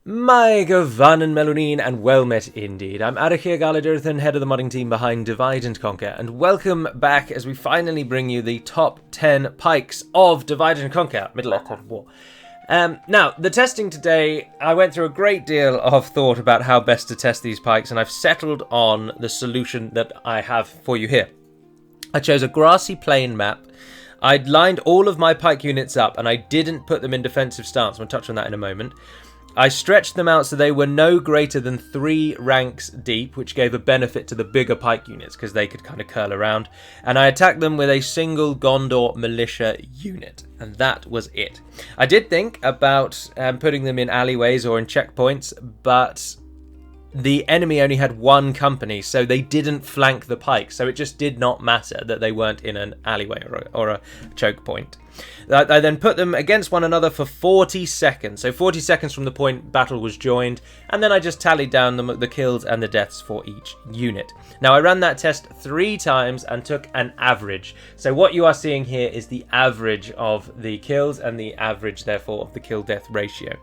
My Govanen Melonin, and well met indeed. I'm Arakir Galadirthan, head of the modding team behind Divide and Conquer, and welcome back as we finally bring you the top 10 pikes of Divide and Conquer, Middle-earth War. Now, the testing today, I went through a great deal of thought about how best to test these pikes, and I've settled on the solution that I have for you here. I chose a grassy plain map. I'd lined all of my pike units up, and I didn't put them in defensive stance. We'll touch on that in a moment. I stretched them out so they were no greater than 3 ranks deep, which gave a benefit to the bigger pike units because they could kind of curl around. And I attacked them with a single Gondor militia unit, and that was it. I did think about putting them in alleyways or in checkpoints, but the enemy only had 1 company, so they didn't flank the pike, so it just did not matter that they weren't in an alleyway or a choke point. I then put them against one another for 40 seconds, so 40 seconds from the point battle was joined, and then I just tallied down the kills and the deaths for each unit. Now I ran that test 3 times and took an average, so what you are seeing here is the average of the kills and the average therefore of the kill-death ratio.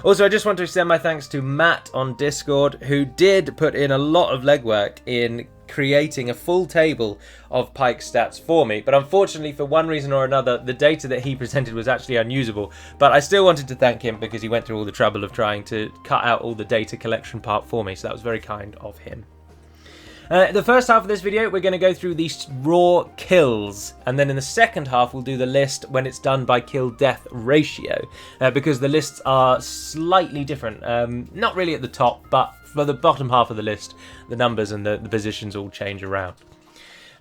Also, I just want to extend my thanks to Matt on Discord, who did put in a lot of legwork in creating a full table of pike stats for me, but unfortunately for one reason or another the data that he presented was actually unusable. But I still wanted to thank him because he went through all the trouble of trying to cut out all the data collection part for me, so that was very kind of him. The first half of this video we're going to go through these raw kills, and then in the second half we'll do the list when it's done by kill death ratio, because the lists are slightly different, not really at the top, but for the bottom half of the list the numbers and the positions all change around.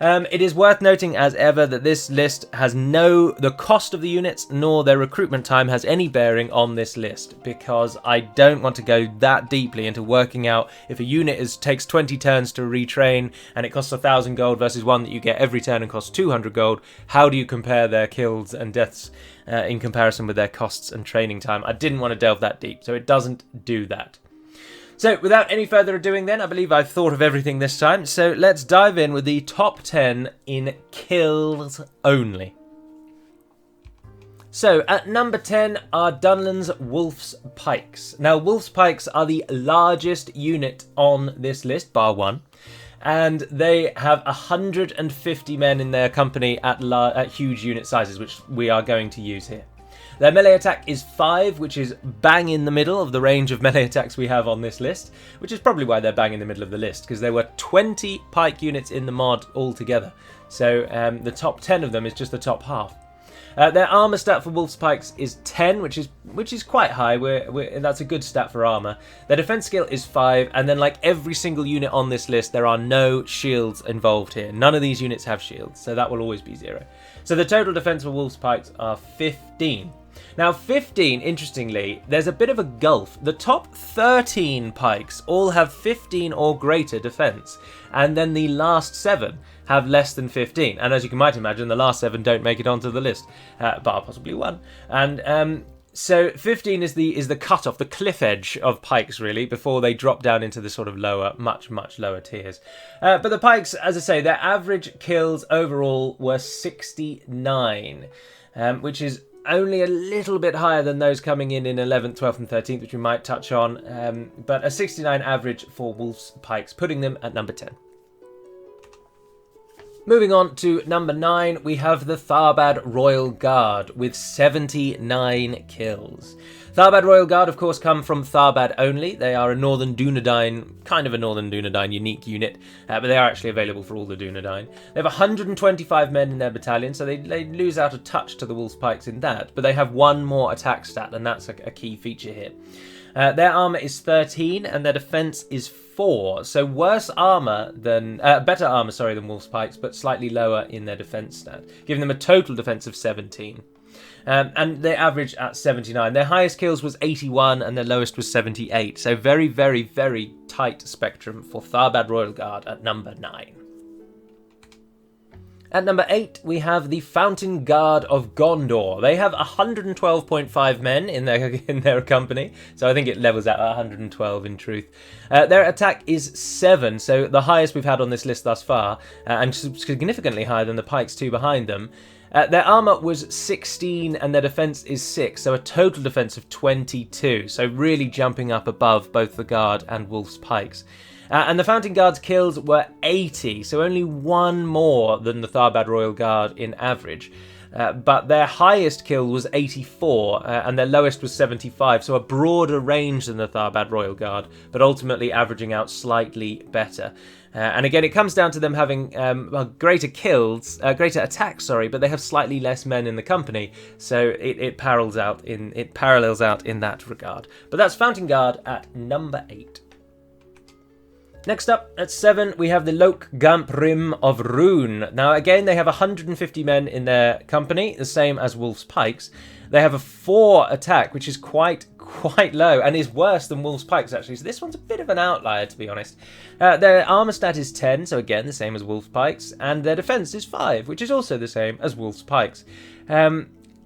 It is worth noting as ever that this list has the cost of the units nor their recruitment time has any bearing on this list, because I don't want to go that deeply into working out if a unit takes 20 turns to retrain and it costs 1,000 gold versus one that you get every turn and costs 200 gold. How do you compare their kills and deaths in comparison with their costs and training time? I didn't want to delve that deep, so it doesn't do that. So, without any further ado then, I believe I've thought of everything this time, so let's dive in with the top 10 in kills only. So, at number 10 are Dunlend's WULF'S Pikes. Now, WULF'S Pikes are the largest unit on this list, bar 1, and they have 150 men in their company at huge unit sizes, which we are going to use here. Their melee attack is 5, which is bang in the middle of the range of melee attacks we have on this list, which is probably why they're bang in the middle of the list, because there were 20 pike units in the mod altogether. So the top 10 of them is just the top half. Their armor stat for WULF'S Pikes is 10, which is quite high. That's a good stat for armor. Their defense skill is 5, and then like every single unit on this list, there are no shields involved here. None of these units have shields, so that will always be 0. So the total defense for WULF'S Pikes are 15. Now 15, interestingly, there's a bit of a gulf. The top 13 pikes all have 15 or greater defense, and then the last 7 have less than 15. And as you might imagine, the last 7 don't make it onto the list, bar possibly 1. And so 15 is the cutoff, the cliff edge of pikes, really, before they drop down into the sort of lower, much lower tiers. But the pikes, as I say, their average kills overall were 69, which is only a little bit higher than those coming in 11th, 12th and 13th, which we might touch on, but a 69 average for WULF'S Pikes, putting them at number 10. Moving on to number 9, we have the THARBAD Royal Guard with 79 kills. THARBAD Royal Guard, of course, come from THARBAD only. They are a Northern Dunedain, kind of a Northern Dunedain unique unit, but they are actually available for all the Dunedain. They have 125 men in their battalion, so they lose out a touch to the WULF'S Pikes in that, but they have 1 more attack stat, and that's a key feature here. Their armor is 13, and their defense is 4, so better armor, than WULF'S Pikes, but slightly lower in their defense stat, giving them a total defense of 17. And they average at 79. Their highest kills was 81 and their lowest was 78. So very, very, very tight spectrum for THARBAD Royal Guard at number 9. At number 8, we have the Fountain Guard of Gondor. They have 112.5 men in their company, so I think it levels out at 112 in truth. Their attack is 7, so the highest we've had on this list thus far, and significantly higher than the Pikes 2 behind them. Their armor was 16 and their defense is 6, so a total defense of 22. So really jumping up above both the Guard and Wolf's Pikes. And the Fountain Guard's kills were 80, so only one more than the Tharbad Royal Guard in average. But their highest kill was 84, and their lowest was 75, so a broader range than the Tharbad Royal Guard, but ultimately averaging out slightly better. And again, it comes down to them having greater attacks, but they have slightly less men in the company, so it parallels out in that regard. But that's Fountain Guard at number 8. Next up, at 7, we have the LOKE-GAMP Rim of Rune. Now, again, they have 150 men in their company, the same as Wolf's Pikes. They have a 4 attack, which is quite low, and is worse than Wolf's Pikes, actually. So this one's a bit of an outlier, to be honest. Their armor stat is 10, so again, the same as Wolf's Pikes. And their defense is 5, which is also the same as Wolf's Pikes.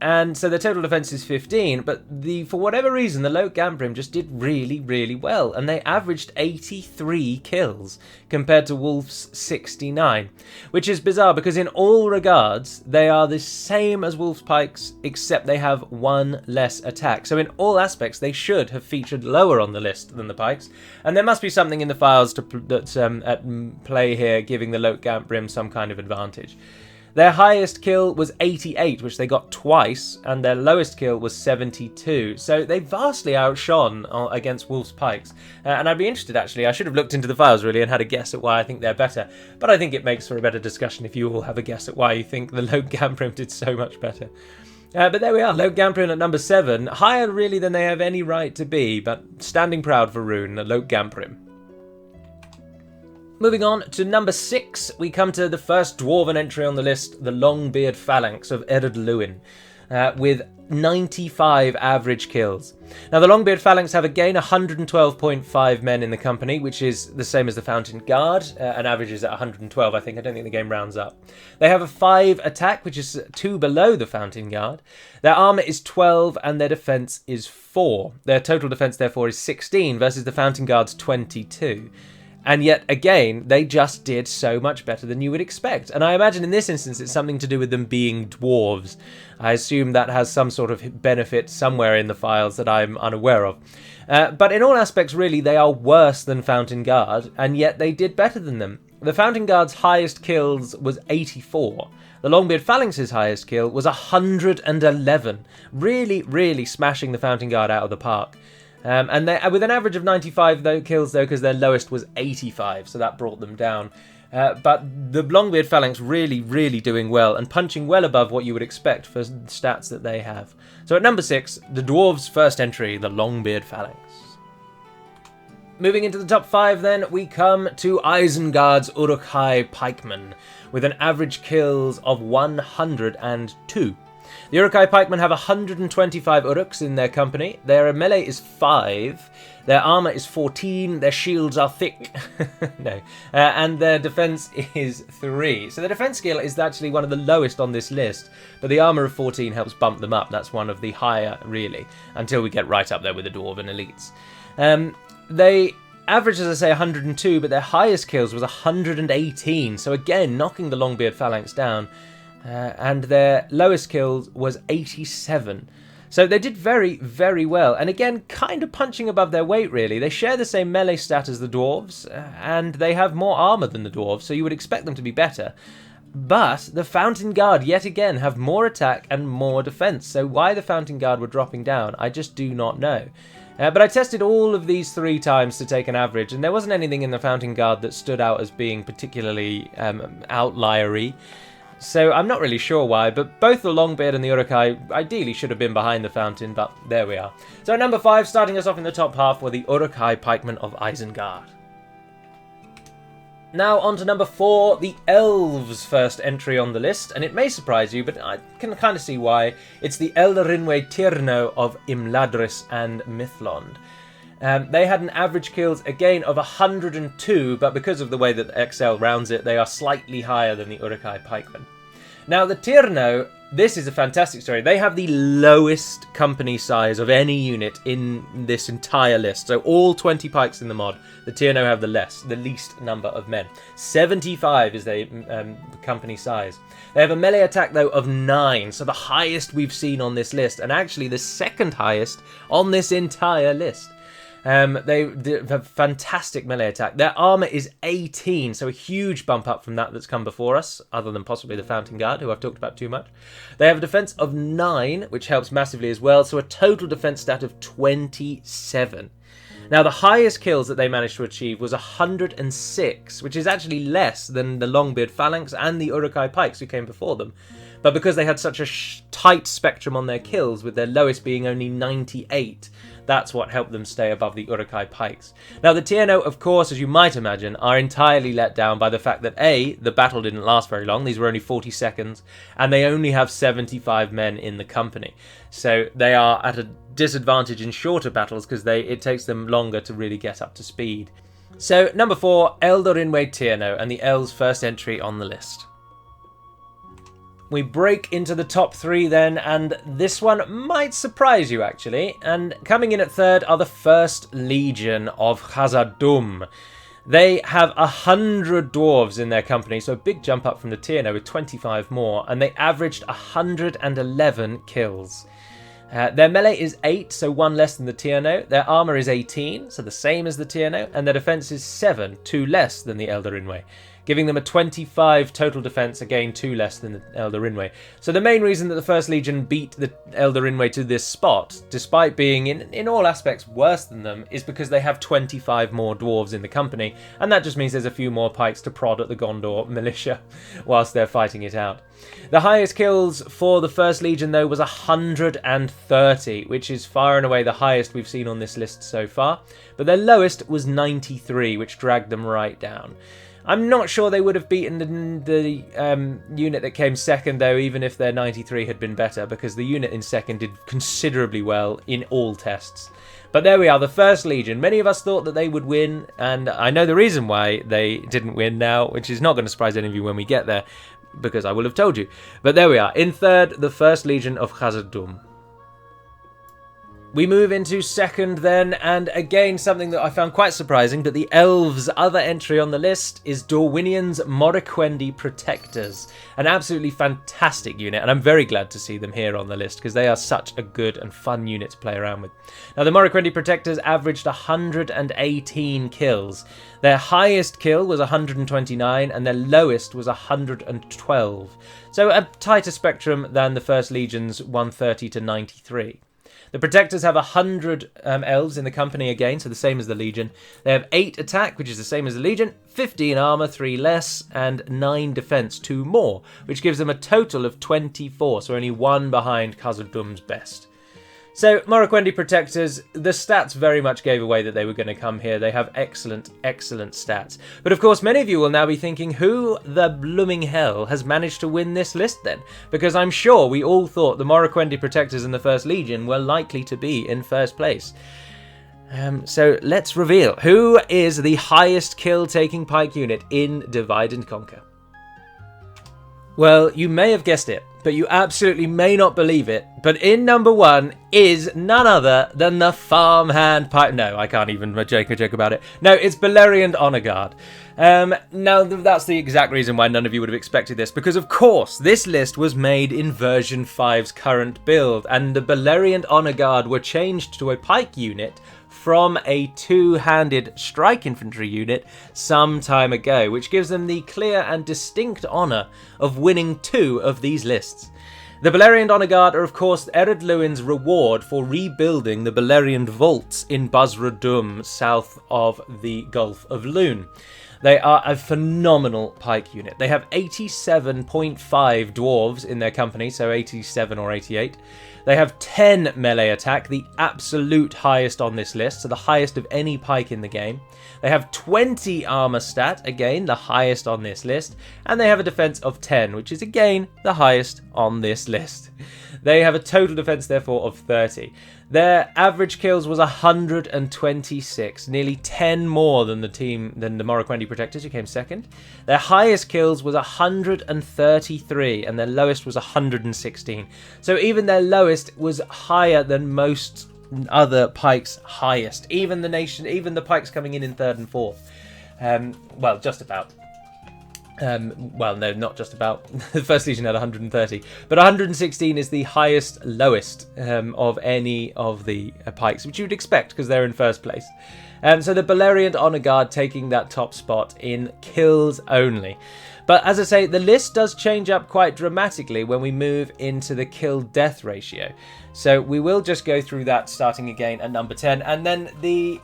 And so the total defense is 15, but for whatever reason, the LOKE-GAMP Rim just did really well, and they averaged 83 kills compared to Wolf's 69, which is bizarre because in all regards, they are the same as Wolf's Pikes, except they have 1 less attack. So in all aspects, they should have featured lower on the list than the Pikes, and there must be something in the files that's at play here, giving the LOKE-GAMP Rim some kind of advantage. Their highest kill was 88, which they got twice, and their lowest kill was 72. So they vastly outshone against Wolf's Pikes. And I'd be interested, actually. I should have looked into the files, really, and had a guess at why I think they're better. But I think it makes for a better discussion if you all have a guess at why you think the LOKE-GAMP Rim did so much better. But there we are, LOKE-GAMP Rim at number 7. Higher, really, than they have any right to be, but standing proud for Rune, the LOKE-GAMP Rim. Moving on to number 6, we come to the first Dwarven entry on the list, the Longbeard Phalanx of Ered-Luin, with 95 average kills. Now, the Longbeard Phalanx have again 112.5 men in the company, which is the same as the Fountain Guard, and averages at 112, I think. I don't think the game rounds up. They have a 5 attack, which is 2 below the Fountain Guard. Their armor is 12, and their defense is 4. Their total defense, therefore, is 16 versus the Fountain Guard's 22. And yet, again, they just did so much better than you would expect. And I imagine in this instance, it's something to do with them being dwarves. I assume that has some sort of benefit somewhere in the files that I'm unaware of. But in all aspects, really, they are worse than Fountain Guard, and yet they did better than them. The Fountain Guard's highest kills was 84. The Longbeard Phalanx's highest kill was 111. Really smashing the Fountain Guard out of the park. And they, with an average of 95 kills, though, because their lowest was 85, so that brought them down. But the Longbeard Phalanx really doing well, and punching well above what you would expect for stats that they have. So at number 6, the Dwarves' first entry, the Longbeard Phalanx. Moving into the top 5 then, we come to Isengard's URUK-HAI Pikemen, with an average kills of 102. The URUK-HAI Pikemen have 125 Uruks in their company. Their melee is 5, their armor is 14, their shields are thick, and their defense is 3. So the defense skill is actually one of the lowest on this list, but the armor of 14 helps bump them up. That's one of the higher, really, until we get right up there with the Dwarven elites. They average, as I say, 102, but their highest kills was 118, so again, knocking the Longbeard Phalanx down. And their lowest kills was 87. So they did very well. And again, kind of punching above their weight, really. They share the same melee stat as the Dwarves, and they have more armor than the Dwarves, so you would expect them to be better. But the Fountain Guard, yet again, have more attack and more defense. So why the Fountain Guard were dropping down, I just do not know. But I tested all of these 3 times to take an average, and there wasn't anything in the Fountain Guard that stood out as being particularly outliery. So I'm not really sure why, but both the Longbeard and the URUK-HAI ideally should have been behind the Fountain, but there we are. So at number 5, starting us off in the top half, were the URUK-HAI Pikemen of Isengard. Now on to number 4, the Elves' first entry on the list, and it may surprise you, but I can kind of see why. It's the ELDARINWØ TIRNO of Imladris and Mithlond. They had an average kills, again, of 102, but because of the way that XL rounds it, they are slightly higher than the URUK-HAI Pikemen. Now, the TIRNO this is a fantastic story. They have the lowest company size of any unit in this entire list. So all 20 pikes in the mod, the TIRNO have the least number of men. 75 is the company size. They have a melee attack, though, of 9, so the highest we've seen on this list, and actually the second highest on this entire list. They have fantastic melee attack. Their armor is 18, so a huge bump up from that's come before us, other than possibly the Fountain Guard, who I've talked about too much. They have a defense of 9, which helps massively as well, so a total defense stat of 27. Now, the highest kills that they managed to achieve was 106, which is actually less than the Longbeard Phalanx and the URUK-HAI Pikes who came before them. But because they had such a tight spectrum on their kills, with their lowest being only 98, that's what helped them stay above the URUK-HAI Pikes. Now, the TRNO, of course, as you might imagine, are entirely let down by the fact that A, the battle didn't last very long, these were only 40 seconds, and they only have 75 men in the company. So they are at a disadvantage in shorter battles because it takes them longer to really get up to speed. So, number 4, ELDARINWØ TIRNO, and the L's first entry on the list. We break into the top 3 then, and this one might surprise you actually. And coming in at 3rd are the 1st Legion of Khazad-dûm. They have 100 dwarves in their company, so a big jump up from the TIRNO with 25 more, and they averaged 111 kills. Their melee is 8, so 1 less than the TIRNO. Their armor is 18, so the same as the TIRNO, and their defense is 7, 2 less than the ELDARINWØ, giving them a 25 total defense, again 2 less than the ELDARINWØ. So the main reason that the 1st Legion beat the ELDARINWØ to this spot, despite being in all aspects worse than them, is because they have 25 more dwarves in the company, and that just means there's a few more pikes to prod at the Gondor militia whilst they're fighting it out. The highest kills for the 1st Legion, though, was 130, which is far and away the highest we've seen on this list so far, but their lowest was 93, which dragged them right down. I'm not sure they would have beaten the unit that came second, though, even if their 93 had been better, because the unit in second did considerably well in all tests. But there we are, the 1st Legion. Many of us thought that they would win, and I know the reason why they didn't win now, which is not going to surprise any of you when we get there, because I will have told you. But there we are, in 3rd, the 1st Legion of Khazad-dûm. We move into 2nd then, and again something that I found quite surprising, but the Elves' other entry on the list is Dorwinian's MORIQUENDI Protectors. An absolutely fantastic unit, and I'm very glad to see them here on the list, because they are such a good and fun unit to play around with. Now, the MORIQUENDI Protectors averaged 118 kills. Their highest kill was 129, and their lowest was 112. So a tighter spectrum than the 1st Legion's 130 to 93. The Protectors have 100 elves in the company again, so the same as the Legion. They have 8 attack, which is the same as the Legion, 15 armor, 3 less, and 9 defense, 2 more, which gives them a total of 24, so only 1 behind Khazad-dûm's best. So, MORIQUENDI Protectors, the stats very much gave away that they were going to come here. They have excellent, excellent stats. But of course, many of you will now be thinking, who the blooming hell has managed to win this list then? Because I'm sure we all thought the MORIQUENDI Protectors in the 1st Legion were likely to be in 1st place. So let's reveal. Who is the highest kill-taking pike unit in Divide and Conquer? Well, you may have guessed it, but you absolutely may not believe it. But in number 1 is none other than the farmhand pike. No, I can't even joke about it. No, it's Beleriand Honor Guard. Now, that's the exact reason why none of you would have expected this, because of course, this list was made in version 5's current build, and the Beleriand Honor Guard were changed to a pike unit from a 2-handed strike infantry unit some time ago, which gives them the clear and distinct honour of winning 2 of these lists. The Beleriand Honor Guard are of course Ered Luin's reward for rebuilding the Beleriand vaults in Basra-Dûm, south of the Gulf of Lune. They are a phenomenal pike unit. They have 87.5 dwarves in their company, so 87 or 88. They have 10 melee attack, the absolute highest on this list, so the highest of any pike in the game. They have 20 armor stat, again, the highest on this list. And they have a defense of 10, which is again the highest on this list. They have a total defense, therefore, of 30. Their average kills was 126, nearly 10 more than the MORIQUENDI Protectors, who came second. Their highest kills was 133, and their lowest was 116. So even their lowest was higher than most other pikes' highest. Even the pikes coming in third and fourth. Well, just about. Well, no, not just about. The First Legion had 130, but 116 is the highest lowest of any of the pikes, which you would expect because they're in first place. So the BELERIAND Honor Guard taking that top spot in kills only. But as I say, the list does change up quite dramatically when we move into the kill-death ratio. So we will just go through that starting again at number 10. And then the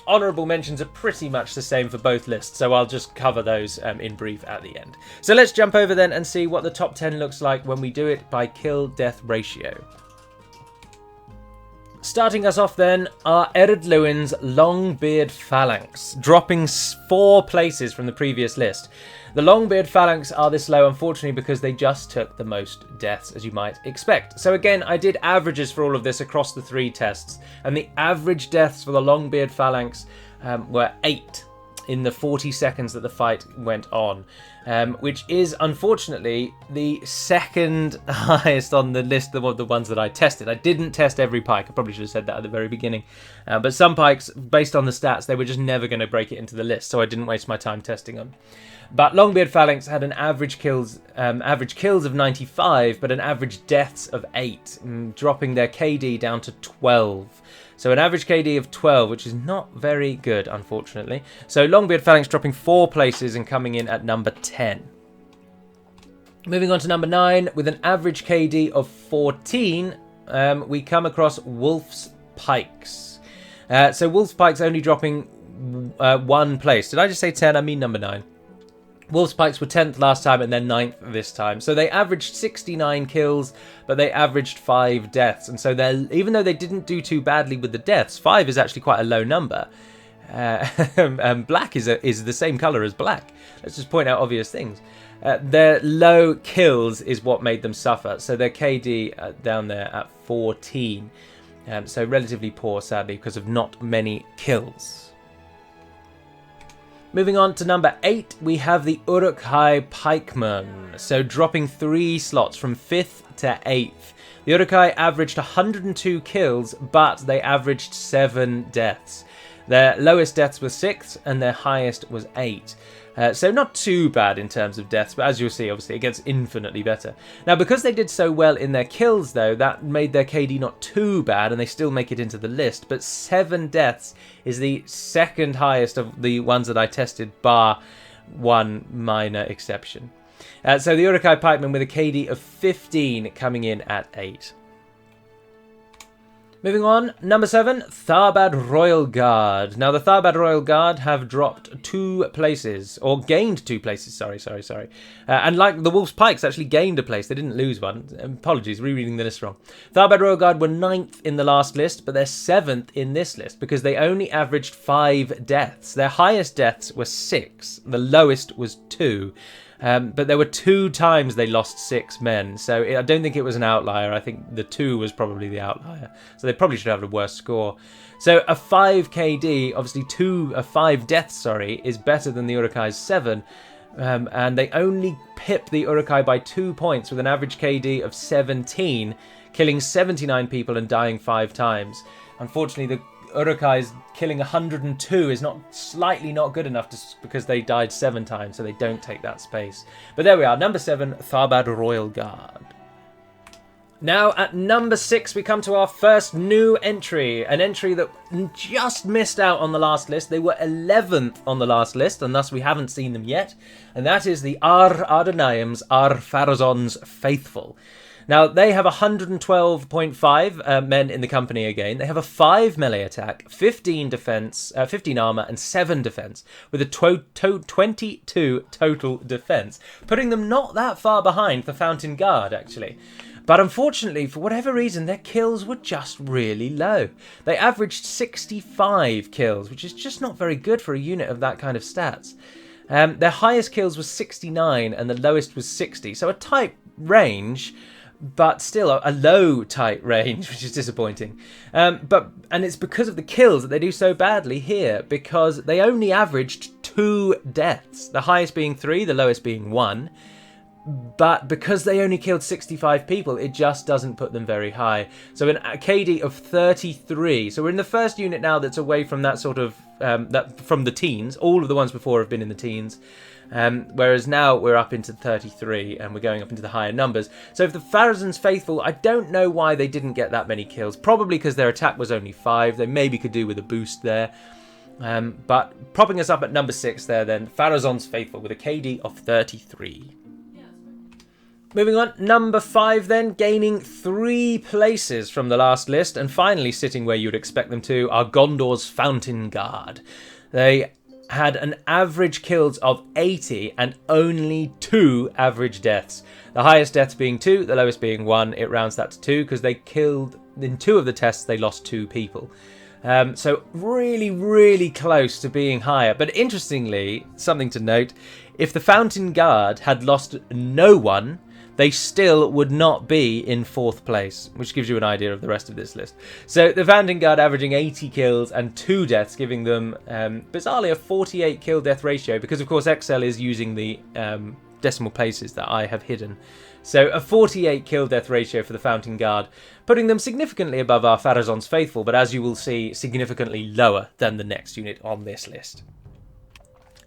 honourable mentions are pretty much the same for both lists. So I'll just cover those in brief at the end. So let's jump over then and see what the top 10 looks like when we do it by kill-death ratio. Starting us off then are Eredluin's Longbeard Phalanx, dropping 4 places from the previous list. The Longbeard Phalanx are this low, unfortunately, because they just took the most deaths, as you might expect. So again, I did averages for all of this across the 3 tests, and the average deaths for the Longbeard Phalanx were 8 in the 40 seconds that the fight went on, which is unfortunately the second highest on the list of the ones that I tested. I didn't test every pike. I probably should have said that at the very beginning. But some pikes, based on the stats, they were just never going to break it into the list, so I didn't waste my time testing them. But Longbeard Phalanx had an average kills of 95, but an average deaths of 8, dropping their KD down to 12. So an average KD of 12, which is not very good, unfortunately. So Longbeard Phalanx dropping 4 places and coming in at number 10. Moving on to number 9, with an average KD of 14, we come across WULF'S Pikes. So WULF'S Pikes only dropping 1 place. Did I just say 10? I mean number 9. WULF'S Pikes were 10th last time and then 9th this time. So they averaged 69 kills, but they averaged 5 deaths. And so even though they didn't do too badly with the deaths, 5 is actually quite a low number. Black is the same colour as black. Let's just point out obvious things. Their low kills is what made them suffer. So their KD down there at 14. So relatively poor, sadly, because of not many kills. Moving on to number 8, we have the URUK-HAI Pikemen, so dropping 3 slots from 5th to 8th. The URUK-HAI averaged 102 kills, but they averaged 7 deaths. Their lowest deaths were 6th, and their highest was 8. So not too bad in terms of deaths, but as you'll see, obviously, it gets infinitely better. Now, because they did so well in their kills, though, that made their KD not too bad, and they still make it into the list. But 7 deaths is the second highest of the ones that I tested, bar one minor exception. So the URUK-HAI Pikemen with a KD of 15 coming in at 8. Moving on, number 7, THARBAD Royal Guard. Now, the THARBAD Royal Guard have dropped 2 places, or gained 2 places, sorry. And like the WULF'S Pikes actually gained a place, they didn't lose one. Apologies, rereading the list wrong. THARBAD Royal Guard were 9th in the last list, but they're 7th in this list, because they only averaged 5 deaths. Their highest deaths were 6, the lowest was 2. But there were 2 times they lost 6 men, so I don't think it was an outlier. I think the 2 was probably the outlier, so they probably should have a worse score. So a 5 KD, obviously 5 deaths, sorry, is better than the URUK-HAI's 7, and they only pip the URUK-HAI by 2 points with an average KD of 17, killing 79 people and dying 5 times. Unfortunately, the URUK-HAI's killing 102 is slightly not good enough because they died 7 times, so they don't take that space. But there we are, number 7, THARBAD Royal Guard. Now at number 6 we come to our first new entry, an entry that just missed out on the last list. They were 11th on the last list, and thus we haven't seen them yet, and that is the AR-PHARAZON'S AR-PHARAZON'S Faithful. Now, they have 112.5 men in the company again. They have a 5 melee attack, 15 defense, 15 armor, and 7 defense, with a 22 total defense, putting them not that far behind the Fountain Guard, actually. But unfortunately, for whatever reason, their kills were just really low. They averaged 65 kills, which is just not very good for a unit of that kind of stats. Their highest kills was 69, and the lowest was 60, so a tight range. but still a low tight range, which is disappointing. And it's because of the kills that they do so badly here, because they only averaged 2 deaths, the highest being 3, the lowest being 1. But because they only killed 65 people, it just doesn't put them very high. So an KD of 33. So we're in the first unit now that's away from that sort of from the teens. All of the ones before have been in the teens. Whereas now we're up into 33 and we're going up into the higher numbers. So if the Pharazon's faithful, I don't know why they didn't get that many kills. Probably because their attack was only 5. They maybe could do with a boost there. But propping us up at number 6 there then, Pharazon's faithful with a KD of 33. Moving on, number 5 then, gaining 3 places from the last list and finally sitting where you'd expect them to, are Gondor's Fountain Guard. They had an average kills of 80 and only 2 average deaths. The highest deaths being 2, the lowest being 1. It rounds that to 2 because they killed, in 2 of the tests, they lost 2 people. So really, really close to being higher. But interestingly, something to note, if the Fountain Guard had lost no one, they still would not be in 4th place, which gives you an idea of the rest of this list. So the Fountain Guard averaging 80 kills and 2 deaths, giving them, bizarrely, a 48 kill-death ratio, because of course Excel is using the decimal places that I have hidden. So a 48 kill-death ratio for the Fountain Guard, putting them significantly above our Pharazon's faithful, but as you will see, significantly lower than the next unit on this list.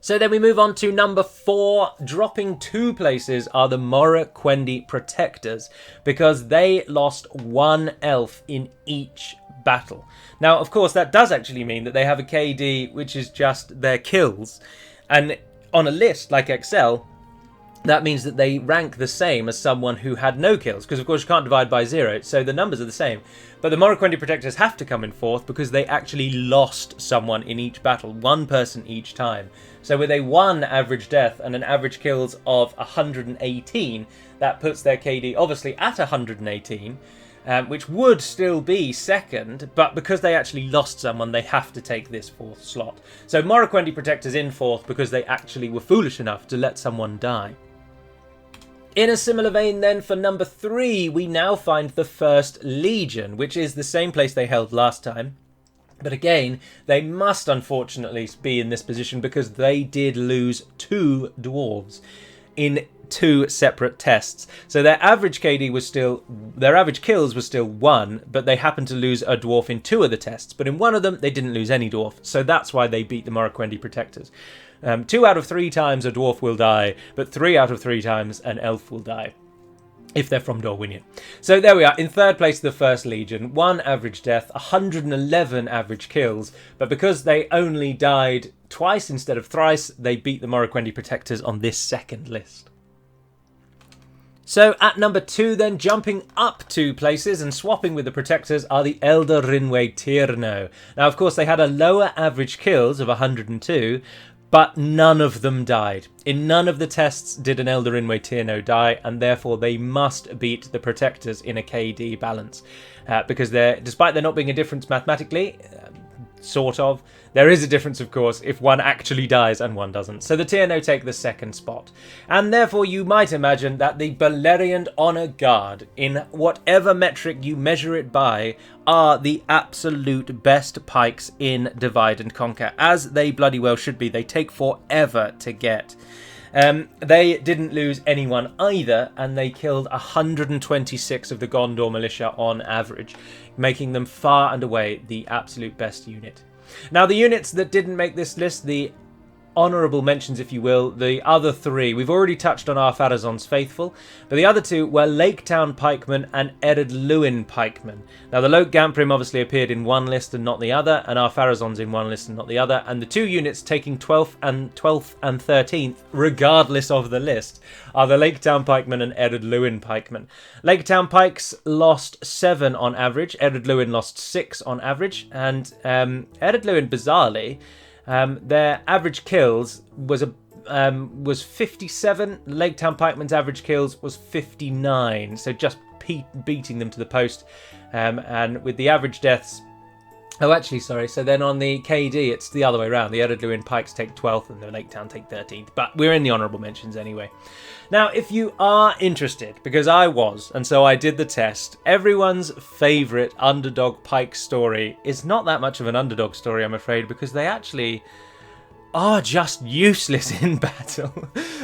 So then we move on to number 4, dropping 2 places are the MORIQUENDI Protectors, because they lost 1 elf in each battle. Now, of course, that does actually mean that they have a KD which is just their kills, and on a list like Excel, that means that they rank the same as someone who had no kills, because of course you can't divide by 0, so the numbers are the same. But the MORIQUENDI Protectors have to come in 4th because they actually lost someone in each battle, 1 person each time. So with a 1 average death and an average kills of 118, that puts their KD obviously at 118, which would still be 2nd, but because they actually lost someone, they have to take this 4th slot. So MORIQUENDI Protectors in 4th because they actually were foolish enough to let someone die. In a similar vein then, for number 3, we now find the 1st Legion, which is the same place they held last time. But again, they must unfortunately be in this position because they did lose 2 dwarves in 2 separate tests. So their average KD was still, their average kills was still 1, but they happened to lose a dwarf in 2 of the tests. But in 1 of them, they didn't lose any dwarf. So that's why they beat the MORIQUENDI Protectors. 2 out of 3 times a dwarf will die, but 3 out of 3 times an elf will die, if they're from Dorwinion. So there we are, in 3rd place the 1st Legion, 1 average death, 111 average kills, but because they only died twice instead of thrice, they beat the MORIQUENDI Protectors on this 2nd list. So at number 2 then, jumping up 2 places and swapping with the Protectors are the ELDARINWÄ TIRNO. Now of course they had a lower average kills of 102, but none of them died. In none of the tests did an ELDARINWÄ TIRNO die, and therefore they must beat the Protectors in a KD balance. Because despite there not being a difference mathematically, sort of, there is a difference, of course, if one actually dies and one doesn't. So the TIRNO take the 2nd spot. And therefore you might imagine that the BELERIAND Honor Guard, in whatever metric you measure it by, are the absolute best pikes in Divide and Conquer, as they bloody well should be. They take forever to get. They didn't lose anyone either, and they killed 126 of the Gondor militia on average, making them far and away the absolute best unit. Now, the units that didn't make this list, the honourable mentions, if you will, the other 3, we've already touched on our Pharazon's faithful, but the other 2 were Lake Town Pikemen and Ered-Luin Pikemen. Now, the LOKE-GAMP obviously appeared in one list and not the other, and our Pharazon's in one list and not the other, and the 2 units taking 12th and 13th, regardless of the list, are the Lake Town Pikemen and Ered-Luin Pikemen. Lake Town Pikes lost 7 on average, Ered-Luin lost 6 on average, and Ered-Luin, bizarrely, their average kills was 57. Lake Town Pikemen's average kills was 59, so just beating them to the post. And with the average deaths Oh, actually, sorry. So then on the KD, it's the other way around. The Eredluin Pikes take 12th and the Lake Town take 13th. But we're in the honourable mentions anyway. Now, if you are interested, because I was, and so I did the test, everyone's favourite underdog Pike story is not that much of an underdog story, I'm afraid, because they actually are just useless in battle.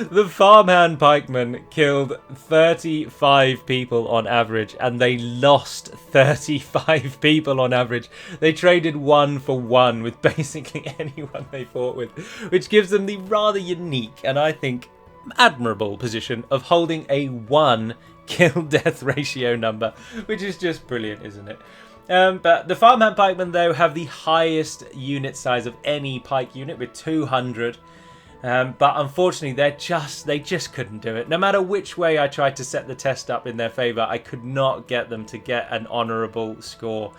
The farmhand pikemen killed 35 people on average, and they lost 35 people on average. They traded 1 for 1 with basically anyone they fought with, which gives them the rather unique and I think admirable position of holding a 1 kill-death ratio number, which is just brilliant, isn't it? But the farmhand pikemen, though, have the highest unit size of any pike unit with 200. But unfortunately, they just couldn't do it. No matter which way I tried to set the test up in their favour, I could not get them to get an honourable score.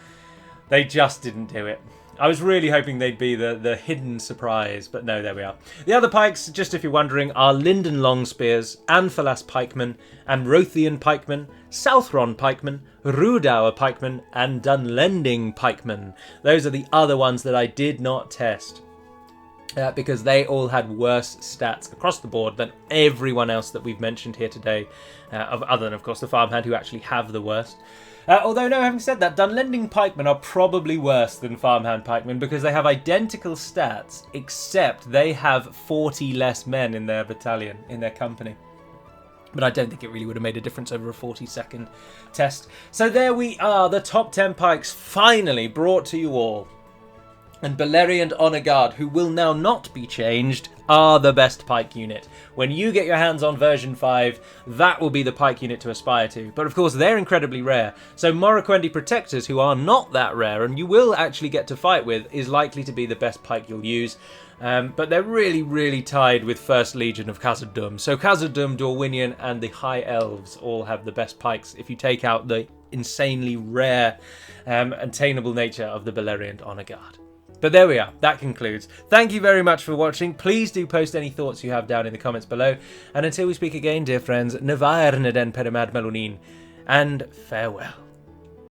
They just didn't do it. I was really hoping they'd be the hidden surprise, but no, there we are. The other pikes, just if you're wondering, are Linden Longspears, Anfalas pikemen, Amrothian pikemen, Southron pikemen, Rudour pikemen, and Dunlending pikemen. Those are the other ones that I did not test. Because they all had worse stats across the board than everyone else that we've mentioned here today, other than, of course, the farmhand, who actually have the worst. Although, no, having said that, Dunlending pikemen are probably worse than farmhand pikemen because they have identical stats, except they have 40 less men in their battalion, in their company. But I don't think it really would have made a difference over a 40-second test. So there we are, the top 10 pikes finally brought to you all. And Beleriand Honour Guard, who will now not be changed, are the best pike unit. When you get your hands on version 5, that will be the pike unit to aspire to. But of course, they're incredibly rare. So MORIQUENDI Protectors, who are not that rare, and you will actually get to fight with, is likely to be the best pike you'll use. But they're really, really tied with First Legion of Khazad-dûm. So Khazad-dûm, Dorwinion, and the High Elves all have the best pikes if you take out the insanely rare and attainable nature of the Beleriand Honour Guard. But there we are, that concludes. Thank you very much for watching. Please do post any thoughts you have down in the comments below. And until we speak again, dear friends, Nevair Neden Perimad Melunin, and farewell.